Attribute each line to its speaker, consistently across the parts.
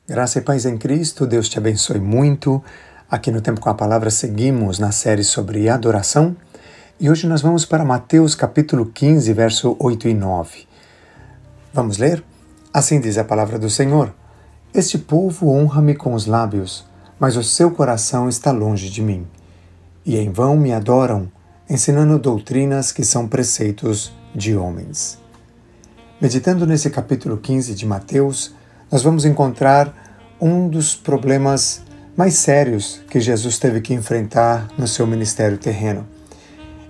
Speaker 1: Graça e paz em Cristo, Deus te abençoe muito. Aqui no Tempo com a Palavra seguimos na série sobre adoração e hoje nós vamos para Mateus capítulo 15, verso 8 e 9. Vamos ler? Assim diz a palavra do Senhor: Este povo honra-me com os lábios, mas o seu coração está longe de mim. E em vão me adoram, ensinando doutrinas que são preceitos de homens. Meditando nesse capítulo 15 de Mateus, nós vamos encontrar um dos problemas mais sérios que Jesus teve que enfrentar no seu ministério terreno.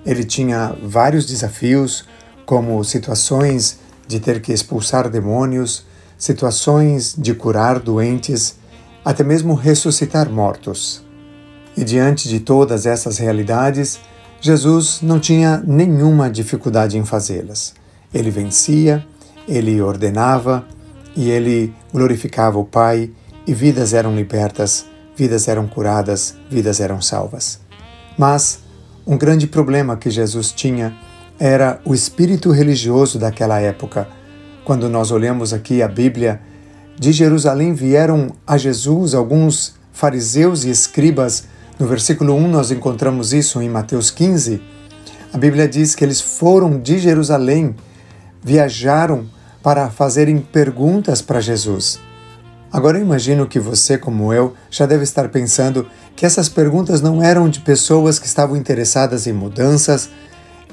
Speaker 1: Ele tinha vários desafios, como situações de ter que expulsar demônios, situações de curar doentes, até mesmo ressuscitar mortos. E diante de todas essas realidades, Jesus não tinha nenhuma dificuldade em fazê-las. Ele vencia, ele ordenava, e ele glorificava o Pai, e vidas eram libertas, vidas eram curadas, vidas eram salvas. Mas um grande problema que Jesus tinha era o espírito religioso daquela época. Quando nós olhamos aqui a Bíblia, de Jerusalém vieram a Jesus alguns fariseus e escribas. No versículo 1 nós encontramos isso em Mateus 15. A Bíblia diz que eles foram de Jerusalém, viajaram para fazerem perguntas para Jesus. Agora eu imagino que você, como eu, já deve estar pensando que essas perguntas não eram de pessoas que estavam interessadas em mudanças,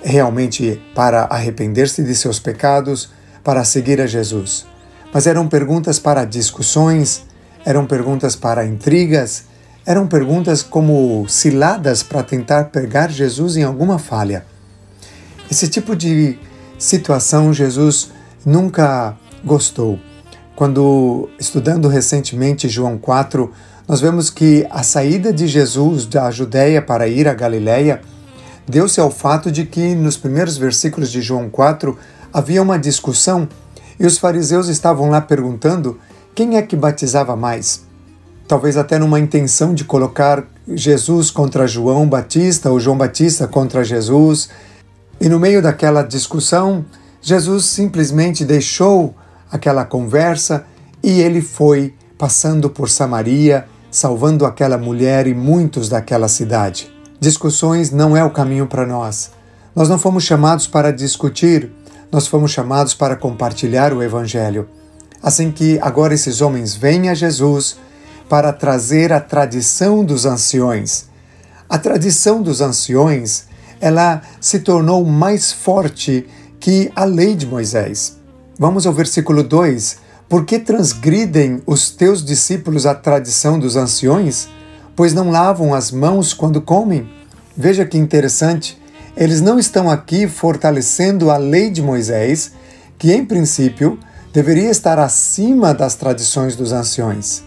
Speaker 1: realmente para arrepender-se de seus pecados, para seguir a Jesus. Mas eram perguntas para discussões, eram perguntas para intrigas, eram perguntas como ciladas para tentar pegar Jesus em alguma falha. Esse tipo de situação Jesus nunca gostou. Quando, estudando recentemente João 4, nós vemos que a saída de Jesus da Judéia para ir à Galiléia deu-se ao fato de que nos primeiros versículos de João 4 havia uma discussão e os fariseus estavam lá perguntando quem é que batizava mais. Talvez até numa intenção de colocar Jesus contra João Batista ou João Batista contra Jesus. E no meio daquela discussão, Jesus simplesmente deixou aquela conversa e ele foi passando por Samaria, salvando aquela mulher e muitos daquela cidade. Discussões não é o caminho para nós. Nós não fomos chamados para discutir, nós fomos chamados para compartilhar o Evangelho. Assim que agora esses homens vêm a Jesus para trazer a tradição dos anciões. A tradição dos anciões, ela se tornou mais forte que a lei de Moisés. Vamos ao versículo 2. Por que transgridem os teus discípulos a tradição dos anciões? Pois não lavam as mãos quando comem? Veja que interessante. Eles não estão aqui fortalecendo a lei de Moisés, que em princípio deveria estar acima das tradições dos anciões.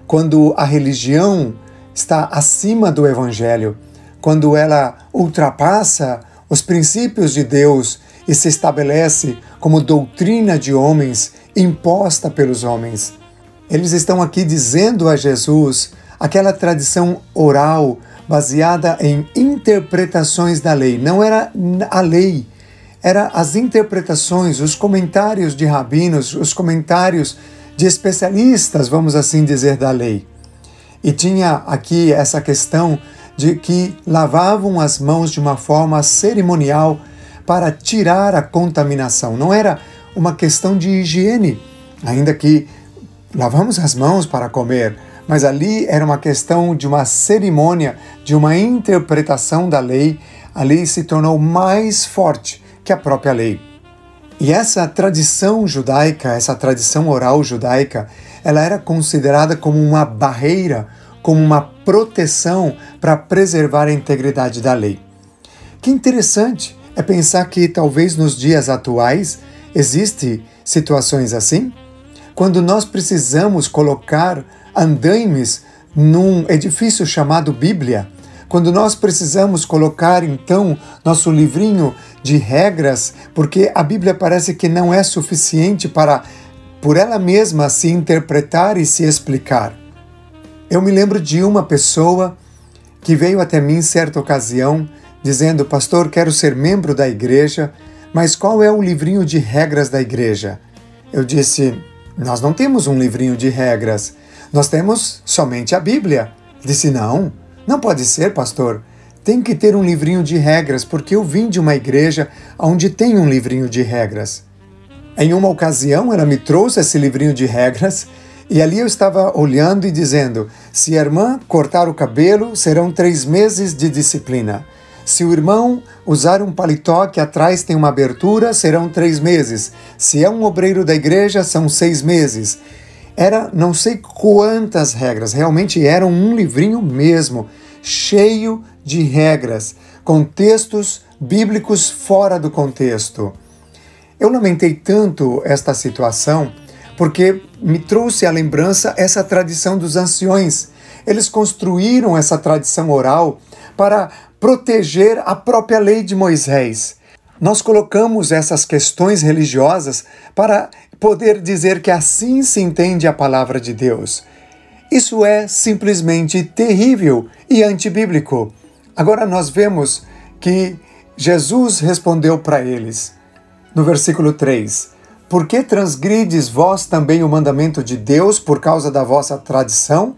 Speaker 1: Quando a religião está acima do Evangelho, quando ela ultrapassa os princípios de Deus e se estabelece como doutrina de homens imposta pelos homens. Eles estão aqui dizendo a Jesus aquela tradição oral baseada em interpretações da lei. Não era a lei, eram as interpretações, os comentários de rabinos, os comentários de especialistas, vamos assim dizer, da lei. E tinha aqui essa questão de que lavavam as mãos de uma forma cerimonial para tirar a contaminação. Não era uma questão de higiene, ainda que lavamos as mãos para comer, mas ali era uma questão de uma cerimônia, de uma interpretação da lei. A lei se tornou mais forte que a própria lei. E essa tradição judaica, essa tradição oral judaica, ela era considerada como uma barreira, como uma proteção para preservar a integridade da lei. Que interessante é pensar que talvez nos dias atuais existem situações assim, quando nós precisamos colocar andaimes num edifício chamado Bíblia, quando nós precisamos colocar então nosso livrinho de regras, porque a Bíblia parece que não é suficiente para, por ela mesma, se interpretar e se explicar. Eu me lembro de uma pessoa que veio até mim em certa ocasião dizendo: pastor, quero ser membro da igreja, mas qual é o livrinho de regras da igreja? Eu disse: nós não temos um livrinho de regras. Nós temos somente a Bíblia. Disse, não pode ser, pastor. Tem que ter um livrinho de regras, porque eu vim de uma igreja onde tem um livrinho de regras. Em uma ocasião, ela me trouxe esse livrinho de regras e ali eu estava olhando e dizendo, se a irmã cortar o cabelo, serão 3 meses de disciplina. Se o irmão usar um paletó que atrás tem uma abertura, serão 3 meses. Se é um obreiro da igreja, são 6 meses. Era não sei quantas regras, realmente era um livrinho mesmo, cheio de regras, com textos bíblicos fora do contexto. Eu lamentei tanto esta situação porque me trouxe à lembrança essa tradição dos anciões. Eles construíram essa tradição oral para proteger a própria lei de Moisés. Nós colocamos essas questões religiosas para poder dizer que assim se entende a palavra de Deus. Isso é simplesmente terrível e antibíblico. Agora nós vemos que Jesus respondeu para eles, no versículo 3, por que transgrides vós também o mandamento de Deus por causa da vossa tradição?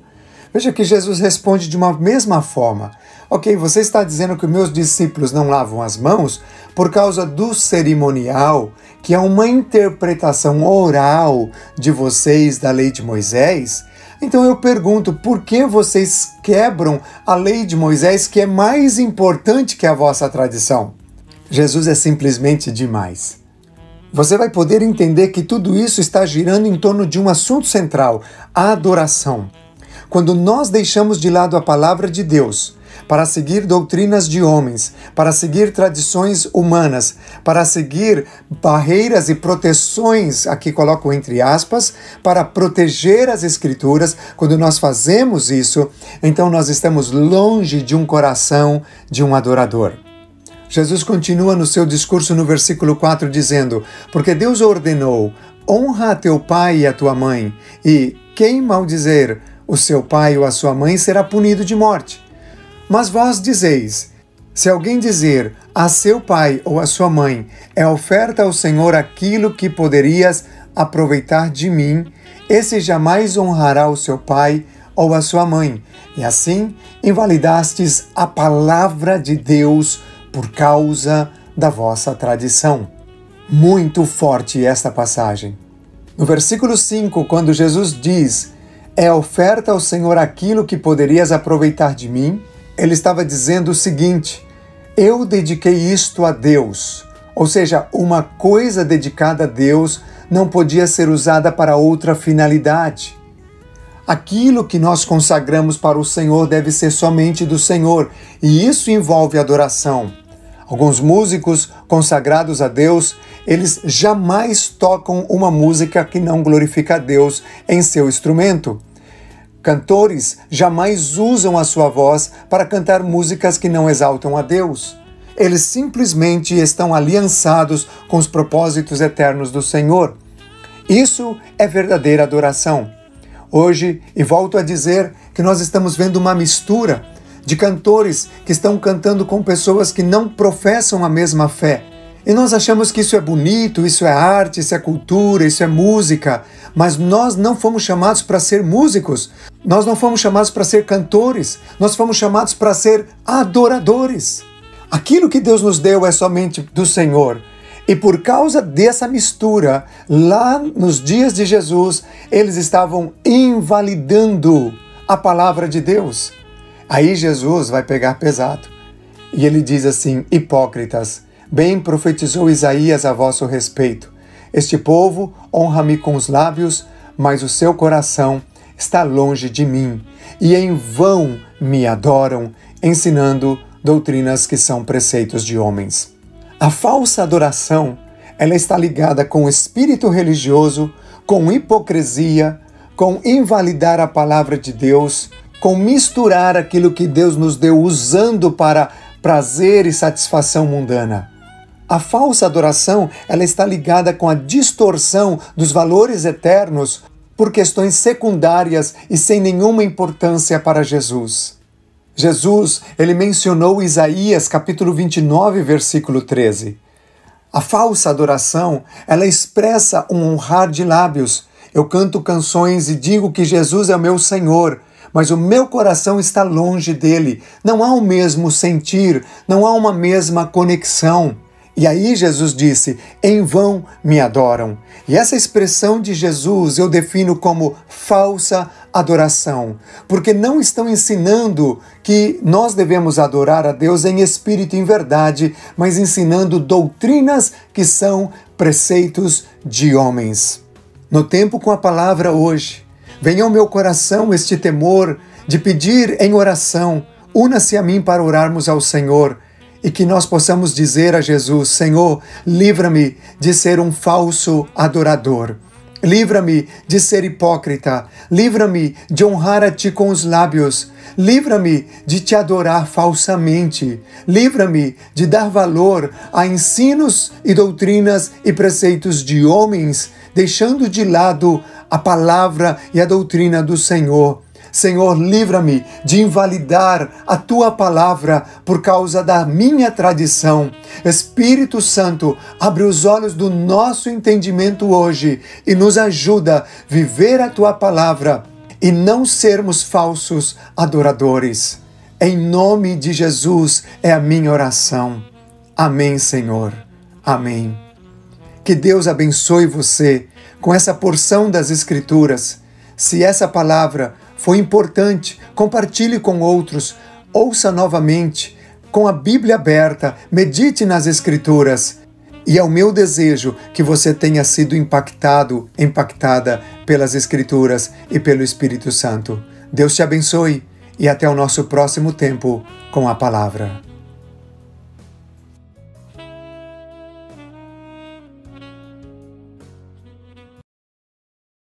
Speaker 1: Veja que Jesus responde de uma mesma forma. Ok, você está dizendo que meus discípulos não lavam as mãos por causa do cerimonial, que é uma interpretação oral de vocês da lei de Moisés? Então eu pergunto, por que vocês quebram a lei de Moisés, que é mais importante que a vossa tradição? Jesus é simplesmente demais. Você vai poder entender que tudo isso está girando em torno de um assunto central, a adoração. Quando nós deixamos de lado a palavra de Deus para seguir doutrinas de homens, para seguir tradições humanas, para seguir barreiras e proteções, aqui coloco entre aspas, para proteger as Escrituras, quando nós fazemos isso, então nós estamos longe de um coração de um adorador. Jesus continua no seu discurso no versículo 4 dizendo, porque Deus ordenou, honra a teu pai e a tua mãe, e quem maldizer o seu pai ou a sua mãe será punido de morte. Mas vós dizeis, se alguém dizer a seu pai ou a sua mãe, é oferta ao Senhor aquilo que poderias aproveitar de mim, esse jamais honrará o seu pai ou a sua mãe, e assim invalidastes a palavra de Deus por causa da vossa tradição. Muito forte esta passagem. No versículo 5, quando Jesus diz, é oferta ao Senhor aquilo que poderias aproveitar de mim, ele estava dizendo o seguinte, eu dediquei isto a Deus, ou seja, uma coisa dedicada a Deus não podia ser usada para outra finalidade. Aquilo que nós consagramos para o Senhor deve ser somente do Senhor, e isso envolve adoração. Alguns músicos consagrados a Deus, eles jamais tocam uma música que não glorifica a Deus em seu instrumento. Cantores jamais usam a sua voz para cantar músicas que não exaltam a Deus. Eles simplesmente estão aliançados com os propósitos eternos do Senhor. Isso é verdadeira adoração. Hoje, e volto a dizer que nós estamos vendo uma mistura de cantores que estão cantando com pessoas que não professam a mesma fé. E nós achamos que isso é bonito, isso é arte, isso é cultura, isso é música, mas nós não fomos chamados para ser músicos, nós não fomos chamados para ser cantores, nós fomos chamados para ser adoradores. Aquilo que Deus nos deu é somente do Senhor. E por causa dessa mistura, lá nos dias de Jesus, eles estavam invalidando a palavra de Deus. Aí Jesus vai pegar pesado. E ele diz assim, hipócritas, bem profetizou Isaías a vosso respeito. Este povo honra-me com os lábios, mas o seu coração está longe de mim. E em vão me adoram, ensinando doutrinas que são preceitos de homens. A falsa adoração, ela está ligada com o espírito religioso, com hipocrisia, com invalidar a palavra de Deus, com misturar aquilo que Deus nos deu usando para prazer e satisfação mundana. A falsa adoração, ela está ligada com a distorção dos valores eternos por questões secundárias e sem nenhuma importância para Jesus. Jesus, ele mencionou Isaías capítulo 29, versículo 13. A falsa adoração, ela expressa um honrar de lábios Eu canto canções e digo que Jesus é o meu Senhor, mas o meu coração está longe dele. Não há o mesmo sentir, não há uma mesma conexão. E aí Jesus disse: em vão me adoram. E essa expressão de Jesus eu defino como falsa adoração, porque não estão ensinando que nós devemos adorar a Deus em espírito e em verdade, mas ensinando doutrinas que são preceitos de homens. No tempo com a palavra hoje, venha ao meu coração este temor de pedir em oração, una-se a mim para orarmos ao Senhor, e que nós possamos dizer a Jesus: Senhor, livra-me de ser um falso adorador. Livra-me de ser hipócrita. Livra-me de honrar a Ti com os lábios. Livra-me de Te adorar falsamente. Livra-me de dar valor a ensinos e doutrinas e preceitos de homens, deixando de lado a palavra e a doutrina do Senhor. Senhor, livra-me de invalidar a Tua palavra por causa da minha tradição. Espírito Santo, abre os olhos do nosso entendimento hoje e nos ajuda a viver a Tua palavra e não sermos falsos adoradores. Em nome de Jesus é a minha oração. Amém, Senhor. Amém. Que Deus abençoe você com essa porção das Escrituras. Se essa palavra foi importante, compartilhe com outros, ouça novamente, com a Bíblia aberta, medite nas Escrituras. E é o meu desejo que você tenha sido impactada pelas Escrituras e pelo Espírito Santo. Deus te abençoe e até o nosso próximo tempo com a palavra.